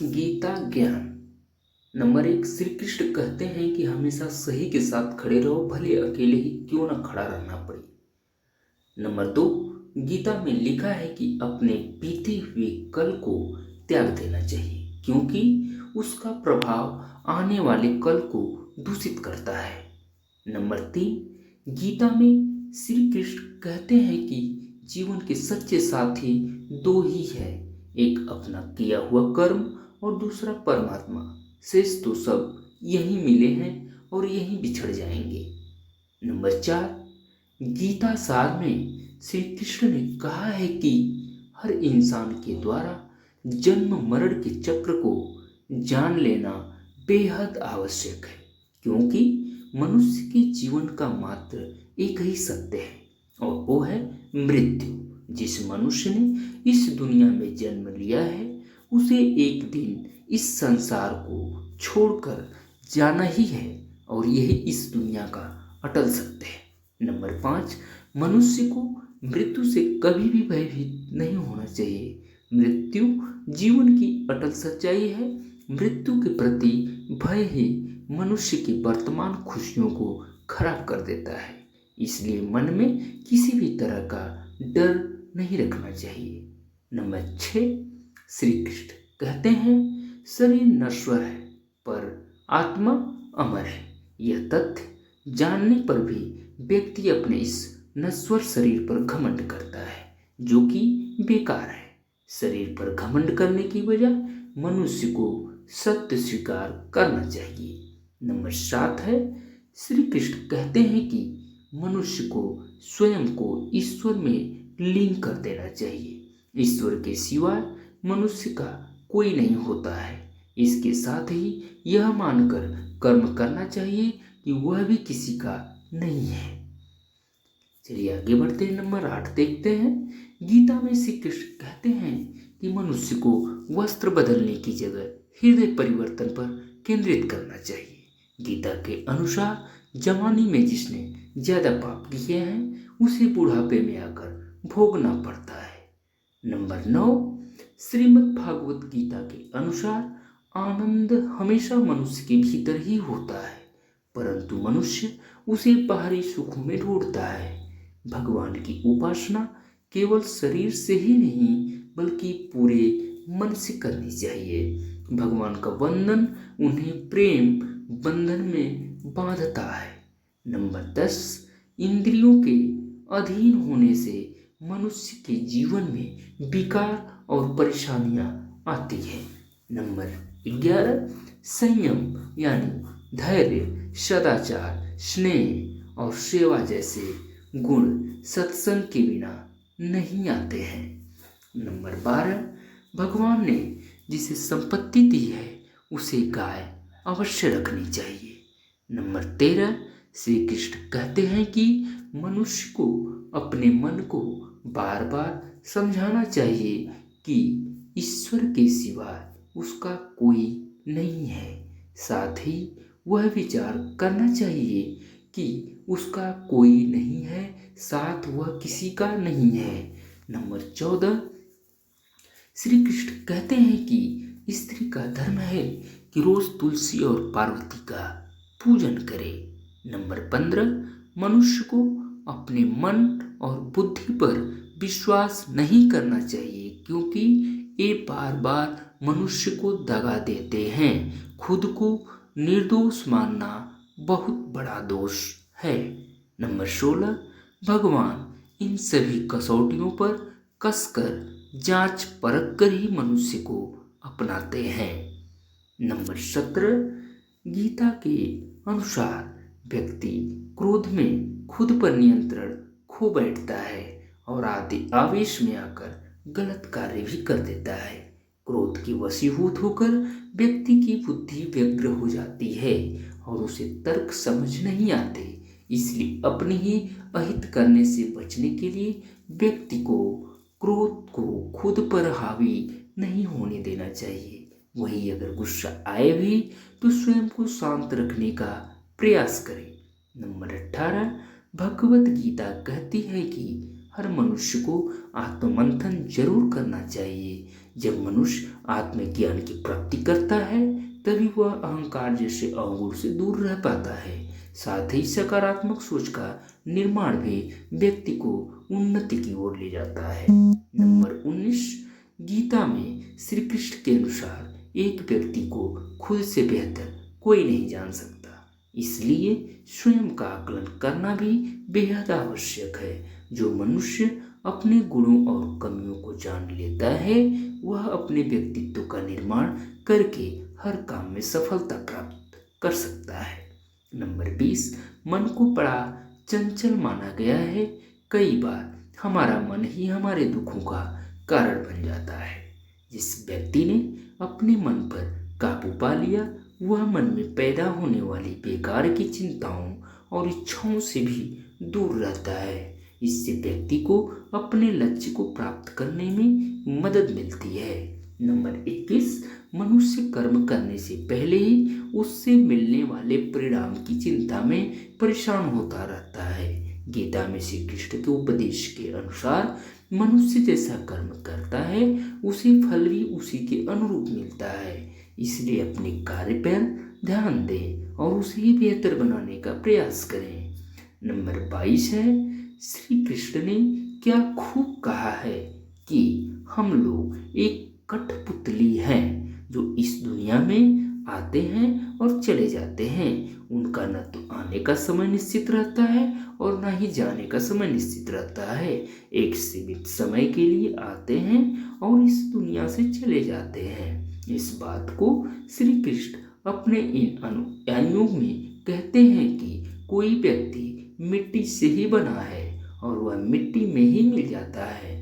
गीता ज्ञान। नंबर 1, श्री कृष्ण कहते हैं कि हमेशा सही के साथ खड़े रहो, भले अकेले ही क्यों ना खड़ा रहना पड़े। नंबर 2, गीता में लिखा है कि अपने बीते हुए कल को त्याग देना चाहिए, क्योंकि उसका प्रभाव आने वाले कल को दूषित करता है। नंबर 3, गीता में श्री कृष्ण कहते हैं कि जीवन के सच्चे साथी दो ही है, एक अपना किया हुआ कर्म और दूसरा परमात्मा। शेष तो सब यहीं मिले हैं और यहीं बिछड़ जाएंगे। नंबर 4, गीता सार में श्री कृष्ण ने कहा है कि हर इंसान के द्वारा जन्म मरण के चक्र को जान लेना बेहद आवश्यक है, क्योंकि मनुष्य के जीवन का मात्र एक ही सत्य है और वो है मृत्यु। जिस मनुष्य ने इस दुनिया में जन्म लिया है उसे एक दिन इस संसार को छोड़कर जाना ही है और यही इस दुनिया का अटल सत्य है। नंबर 5, मनुष्य को मृत्यु से कभी भी भयभीत नहीं होना चाहिए। मृत्यु जीवन की अटल सच्चाई है। मृत्यु के प्रति भय ही मनुष्य की वर्तमान खुशियों को खराब कर देता है, इसलिए मन में किसी भी तरह का डर नहीं रखना चाहिए। नंबर 6, श्री कृष्ण कहते हैं शरीर नश्वर है पर आत्मा अमर है। यह तथ्य जानने पर भी व्यक्ति अपने इस नश्वर शरीर पर घमंड करता है, जो कि बेकार है। शरीर पर घमंड करने की बजाय मनुष्य को सत्य स्वीकार करना चाहिए। नंबर 7 है, श्री कृष्ण कहते हैं कि मनुष्य को स्वयं को ईश्वर में लीन कर देना चाहिए। ईश्वर के सिवाय मनुष्य का कोई नहीं होता है। इसके साथ ही यह मानकर कर्म करना चाहिए कि वह भी किसी का नहीं है। चलिए आगे बढ़ते हैं। नंबर 8 देखते हैं। गीता में श्री कृष्ण कहते हैं कि मनुष्य को वस्त्र बदलने की जगह हृदय परिवर्तन पर केंद्रित करना चाहिए। गीता के अनुसार जवानी में जिसने ज्यादा पाप किए हैं उसे बुढ़ापे में आकर भोगना पड़ता है। नंबर 9, श्रीमद् भागवत गीता के अनुसार आनंद हमेशा मनुष्य के भीतर ही होता है, परंतु मनुष्य उसे बाहरी सुखों में ढूंढता है। भगवान की उपासना केवल शरीर से ही नहीं बल्कि पूरे मन से करनी चाहिए। भगवान का वंदन उन्हें प्रेम बंधन में बांधता है। नंबर 10, इंद्रियों के अधीन होने से मनुष्य के जीवन में विकार और परेशानियां आती हैं। नंबर 11, संयम यानी धैर्य, सदाचार, स्नेह और सेवा जैसे गुण सत्संग के बिना नहीं आते हैं। नंबर 12, भगवान ने जिसे संपत्ति दी है उसे गाय अवश्य रखनी चाहिए। नंबर 13, श्री कृष्ण कहते हैं कि मनुष्य को अपने मन को बार बार समझाना चाहिए कि ईश्वर के सिवाय उसका कोई नहीं है। साथ ही वह विचार करना चाहिए कि उसका कोई नहीं है, साथ वह किसी का नहीं है। नंबर 14, श्री कृष्ण कहते हैं कि स्त्री का धर्म है कि रोज तुलसी और पार्वती का पूजन करे। नंबर 15, मनुष्य को अपने मन और बुद्धि पर विश्वास नहीं करना चाहिए, क्योंकि ये बार बार मनुष्य को दगा देते हैं। खुद को निर्दोष मानना बहुत बड़ा दोष है। नंबर 16, भगवान इन सभी कसौटियों पर कसकर जांच परख कर ही मनुष्य को अपनाते हैं। नंबर 17, गीता के अनुसार व्यक्ति क्रोध में खुद पर नियंत्रण खो बैठता है और आवेश में आकर गलत कार्य भी कर देता है। क्रोध के वशीभूत होकर व्यक्ति की बुद्धि व्यग्र हो जाती है और उसे तर्क समझ नहीं आते। इसलिए अपने ही अहित करने से बचने के लिए व्यक्ति को क्रोध को खुद पर हावी नहीं होने देना चाहिए। वहीं अगर गुस्सा आए भी तो स्वयं को शांत रखने का प्रयास करें। नंबर 18, भगवत गीता कहती है कि हर मनुष्य को आत्ममंथन जरूर करना चाहिए। जब मनुष्य आत्मज्ञान की प्राप्ति करता है तभी वह अहंकार जैसे अवगुण से दूर रह पाता है। साथ ही सकारात्मक सोच का निर्माण भी व्यक्ति को उन्नति की ओर ले जाता है। नंबर 19, गीता में श्री कृष्ण के अनुसार एक व्यक्ति को खुद से बेहतर कोई नहीं जान सकता, इसलिए स्वयं का आकलन करना भी बेहद आवश्यक है। जो मनुष्य अपने गुणों और कमियों को जान लेता है वह अपने व्यक्तित्व का निर्माण करके हर काम में सफलता प्राप्त कर सकता है। नंबर 20, मन को बड़ा चंचल माना गया है। कई बार हमारा मन ही हमारे दुखों का कारण बन जाता है। जिस व्यक्ति ने अपने मन पर काबू पा लिया वह मन में पैदा होने वाली बेकार की चिंताओं और इच्छाओं से भी दूर रहता है। इससे व्यक्ति को अपने लक्ष्य को प्राप्त करने में मदद मिलती है। नंबर 21, मनुष्य कर्म करने से पहले ही उससे मिलने वाले परिणाम की चिंता में परेशान होता रहता है। गीता में श्री कृष्ण के उपदेश के अनुसार मनुष्य जैसा कर्म करता है उसे फल भी उसी के अनुरूप मिलता है। इसलिए अपने कार्य पर ध्यान दें और उसे ही बेहतर बनाने का प्रयास करें। नंबर 22 है, श्री कृष्ण ने क्या खूब कहा है कि हम लोग एक कठपुतली हैं जो इस दुनिया में आते हैं और चले जाते हैं। उनका न तो आने का समय निश्चित रहता है और न ही जाने का समय निश्चित रहता है। एक सीमित समय के लिए आते हैं और इस दुनिया से चले जाते हैं। इस बात को श्री कृष्ण अपने इन अनुयायियों में कहते हैं कि कोई व्यक्ति मिट्टी से ही बना है और वह मिट्टी में ही मिल जाता है।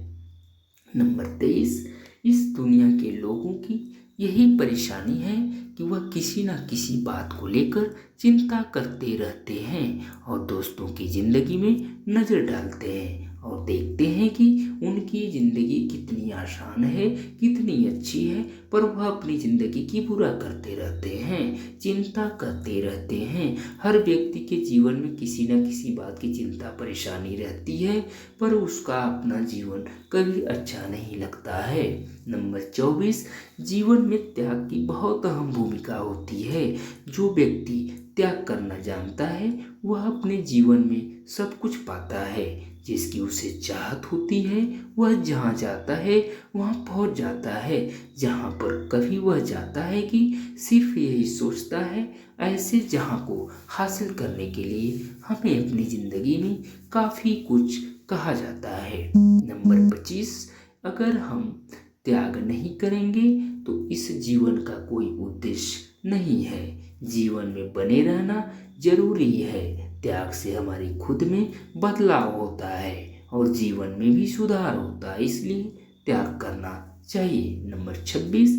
नंबर 23, इस दुनिया के लोगों की यही परेशानी है कि वह किसी न किसी बात को लेकर चिंता करते रहते हैं और दोस्तों की जिंदगी में नजर डालते हैं और देखते हैं कि उनकी ज़िंदगी कितनी आसान है, कितनी अच्छी है, पर वह अपनी ज़िंदगी की बुरा करते रहते हैं, चिंता करते रहते हैं। हर व्यक्ति के जीवन में किसी न किसी बात की चिंता परेशानी रहती है, पर उसका अपना जीवन कभी अच्छा नहीं लगता है। नंबर 24, जीवन में त्याग की बहुत अहम भूमिका होती है। जो व्यक्ति त्याग करना जानता है वह अपने जीवन में सब कुछ पाता है। जिसकी उसे चाहत होती है वह जहाँ जाता है वहाँ पहुँच जाता है। जहाँ पर कभी वह जाता है कि सिर्फ यही सोचता है, ऐसे जहाँ को हासिल करने के लिए हमें अपनी ज़िंदगी में काफ़ी कुछ कहा जाता है। नंबर 25, अगर हम त्याग नहीं करेंगे तो इस जीवन का कोई उद्देश्य नहीं है। जीवन में बने रहना जरूरी है। त्याग से हमारी खुद में बदलाव होता है और जीवन में भी सुधार होता है, इसलिए त्याग करना चाहिए। नंबर 26,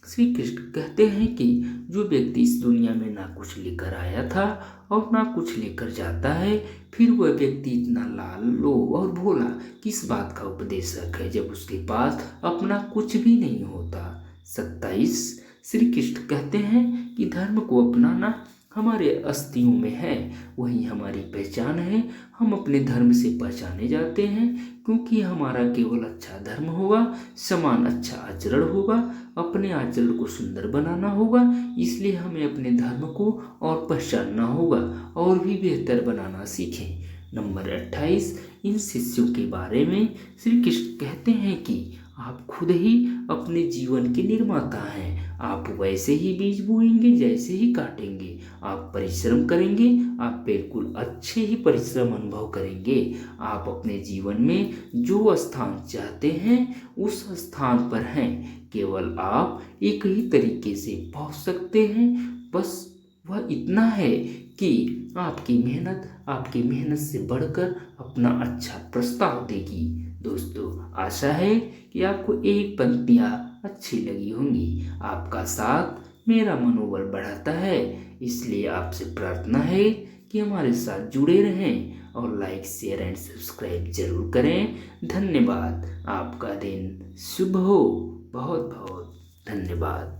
श्री कृष्ण कहते हैं कि जो व्यक्ति इस दुनिया में ना कुछ लेकर आया था और ना कुछ लेकर जाता है, फिर वह व्यक्ति इतना लोभ और भोला किस बात का उपदेशक है जब उसके पास अपना कुछ भी नहीं होता। 27, श्री कृष्ण कहते हैं कि धर्म को अपनाना हमारे अस्तियों में है, वही हमारी पहचान है। हम अपने धर्म से पहचाने जाते हैं क्योंकि हमारा केवल अच्छा धर्म होगा, समान अच्छा आचरण होगा, अपने आचरण को सुंदर बनाना होगा। इसलिए हमें अपने धर्म को और पहचानना होगा और भी बेहतर बनाना सीखें। नंबर 28, इन शिष्यों के बारे में श्री कृष्ण कहते हैं कि आप खुद ही अपने जीवन के निर्माता हैं। आप वैसे ही बीज बोएंगे जैसे ही काटेंगे। आप परिश्रम करेंगे, आप बिल्कुल अच्छे ही परिश्रम अनुभव करेंगे। आप अपने जीवन में जो स्थान चाहते हैं उस स्थान पर हैं। केवल आप एक ही तरीके से पहुंच सकते हैं, बस वह इतना है कि आपकी मेहनत से बढ़कर अपना अच्छा प्रस्ताव देगी। दोस्तों, आशा है कि आपको एक पंक्तियाँ अच्छी लगी होंगी। आपका साथ मेरा मनोबल बढ़ाता है, इसलिए आपसे प्रार्थना है कि हमारे साथ जुड़े रहें और लाइक, शेयर एंड सब्सक्राइब जरूर करें। धन्यवाद। आपका दिन शुभ हो। बहुत बहुत धन्यवाद।